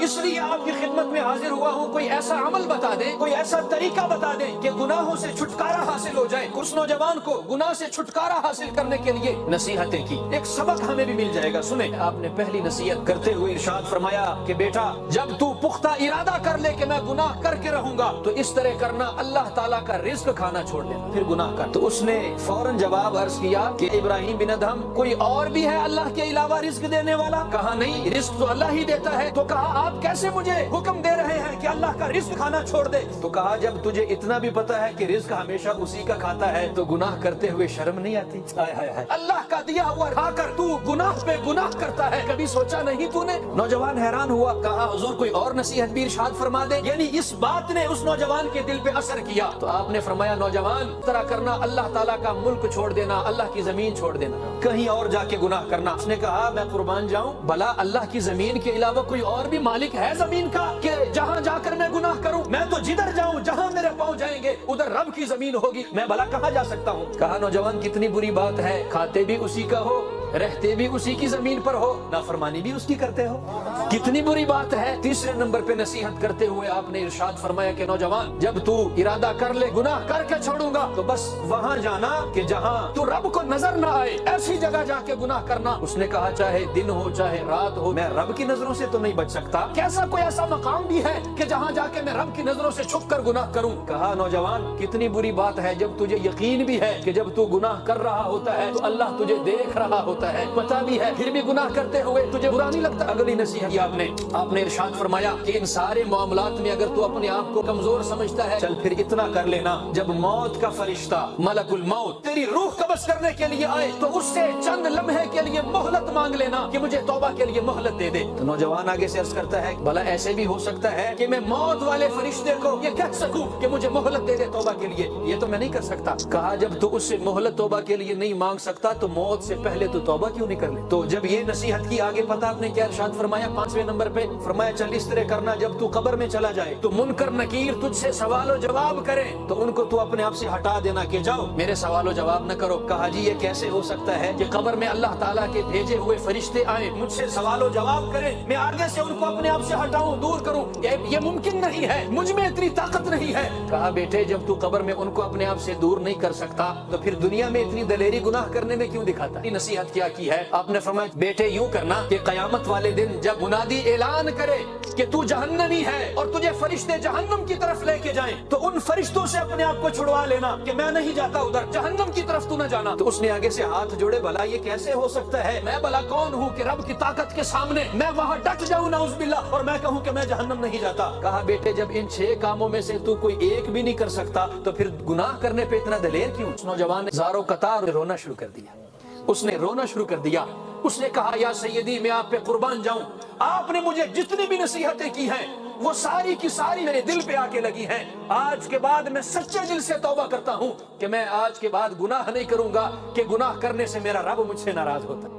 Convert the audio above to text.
اس لیے آپ کی خدمت میں حاضر ہوا ہوں، کوئی ایسا عمل بتا دیں، کوئی ایسا طریقہ بتا دیں کہ گناہوں سے چھٹکارا حاصل ہو جائے۔ اس نوجوان کو گناہ سے چھٹکارا حاصل کرنے کے لیے نصیحتیں کی، ایک سبق ہمیں بھی مل جائے گا۔ سنیں، آپ نے پہلی نصیحت کرتے ہوئے ارشاد فرمایا کہ بیٹا جب تو پختہ ارادہ کر لے کہ میں گناہ کر کے رہوں گا تو اس طرح کرنا، اللہ تعالیٰ کا رزق کھانا چھوڑ دینا، پھر گناہ کر۔ تو اس نے فوراً جواب عرض کیا کہ ابراہیم بن ادہم، کوئی اور بھی ہے اللہ کے علاوہ رزق دینے والا؟ کہا نہیں، رزق تو اللہ ہی دیتا ہے۔ تو کہا آپ کیسے مجھے حکم دے رہے ہیں کہ اللہ کا رزق کھانا چھوڑ دے؟ تو کہا جب تجھے اتنا بھی پتا ہے کہ رزق ہمیشہ اسی کا کھاتا ہے تو گناہ کرتے ہوئے شرم نہیں آتی؟ اللہ کا دیا ہوا کھا کر تو گناہ پہ گناہ کرتا ہے، کبھی سوچا نہیں تو نے؟ نوجوان حیران ہوا، کہا حضور کوئی اور نصیحت بھی ارشاد فرما دے۔ یعنی اس بات نے اس نوجوان کے دل پہ اثر کیا تو آپ نے فرمایا نوجوان طرح کرنا، اللہ تعالیٰ کا ملک چھوڑ دینا، اللہ کی زمین چھوڑ دینا، کہیں اور جا کے گناہ کرنا۔ اس نے کہا میں قربان جاؤں، بھلا اللہ کی زمین کے علاوہ کوئی اور بھی مالک ہے زمین کا کہ جہاں جا کر میں گناہ کروں؟ میں تو جدھر جاؤں، جہاں میرے پاؤں جائیں گے ادھر رب کی زمین ہوگی، میں بھلا کہاں جا سکتا ہوں؟ کہا نوجوان کتنی بری بات ہے، کھاتے بھی اسی کا ہو، رہتے بھی اسی کی زمین پر ہو، نافرمانی بھی اس کی کرتے ہو، کتنی بری بات ہے۔ تیسرے نمبر پہ نصیحت کرتے ہوئے آپ نے ارشاد فرمایا کہ نوجوان جب تو ارادہ کر لے گناہ کر کے چھوڑوں گا تو بس وہاں جانا کہ جہاں تو رب کو نظر نہ آئے، ایسی جگہ جا کے گناہ کرنا۔ اس نے کہا چاہے دن ہو چاہے رات ہو، میں رب کی نظروں سے تو نہیں بچ سکتا، کیسا کوئی ایسا مقام بھی ہے کہ جہاں جا کے میں رب کی نظروں سے چھپ کر گناہ کروں؟ کہا نوجوان کتنی بری بات ہے جب تجھے یقین بھی ہے کہ جب تو گناہ کر رہا ہوتا ہے تو اللہ تجھے دیکھ رہا ہوتا ہے، پتا بھی ہے، پھر بھی گناہ کرتے ہوئے تجھے برا نہیں لگتا؟ اگلی نصیحت آپ نے ارشاد فرمایا کہ ان سارے معاملات میں اگر تو اپنے آپ کو کمزور سمجھتا ہے، چل پھر اتنا کر لینا، جب موت کا فرشتہ ملک الموت تیری روح قبض کرنے کے لیے آئے تو اس سے چند لمحے کے لیے مہلت مانگ لینا کہ مجھے توبہ کے لیے مہلت دے دے۔ تو نوجوان آگے سے عرض کرتا ہے بھلا ایسے بھی ہو سکتا ہے کہ میں موت والے فرشتے کو یہ کہہ سکوں کہ مجھے مہلت دے دے توبہ کے لیے؟ یہ تو میں نہیں کر سکتا۔ کہا جب تو اس سے مہلت توبہ کے لیے نہیں مانگ سکتا تو موت سے پہلے تو توبہ کیوں نہیں کر لے؟ تو جب یہ نصیحت کی آگے پتہ آپ نے کیا ارشاد فرمایا؟ 5ویں نمبر پہ فرمایا چل اس طرح کرنا، جب تو قبر میں چلا جائے تو منکر نکیر تجھ سے سوال و جواب کرے تو ان کو تو اپنے آپ سے ہٹا دینا کہ جاؤ میرے سوال و جواب نہ کرو۔ کہا جی یہ کیسے ہو سکتا ہے کہ قبر میں اللہ تعالیٰ کے بھیجے ہوئے فرشتے آئیں مجھ سے سوال و جواب کریں، میں آگے سے ان کو اپنے آپ سے ہٹاؤں، دور کروں؟ یہ ممکن نہیں ہے، مجھ میں اتنی طاقت نہیں ہے۔ کہا بیٹے جب تو قبر میں ان کو اپنے آپ سے دور نہیں کر سکتا تو پھر دنیا میں اتنی دلیری گناہ کرنے میں کیوں دکھاتا ہے؟ نصیحت کیا کی ہے آپ نے؟ فرمایا بیٹے یوں کرنا کہ قیامت والے دن جب منادی اعلان کرے کہ تو جہنمی ہے اور تجھے فرشتے جہنم کی طرف لے کے جائیں تو ان فرشتوں سے اپنے آپ کو چھڑوا لینا کہ میں نہیں جاتا ادھر، جہنم کی طرف تو نہ جانا۔ تو اس نے آگے سے ہاتھ جوڑے، بھلا یہ کیسے ہو سکتا ہے؟ میں بھلا کون ہوں کہ رب کی طاقت کے سامنے میں وہاں ڈٹ جاؤں نعوذ باللہ اور میں کہوں کہ میں جہنم نہیں جاتا؟ کہا بیٹے جب ان 6 کاموں میں سے تو کوئی ایک بھی نہیں کر سکتا تو پھر گناہ کرنے پہ اتنا دلیر کیوں؟ اس نوجوان نے زارو قطار رونا شروع کر دیا، اس نے رونا شروع کر دیا۔ اس نے کہا یا سیدی میں آپ پہ قربان جاؤں، آپ نے مجھے جتنی بھی نصیحتیں کی ہیں وہ ساری کی ساری میرے دل پہ آ کے لگی ہیں۔ آج کے بعد میں سچے دل سے توبہ کرتا ہوں کہ میں آج کے بعد گناہ نہیں کروں گا کہ گناہ کرنے سے میرا رب مجھ سے ناراض ہوتا ہے۔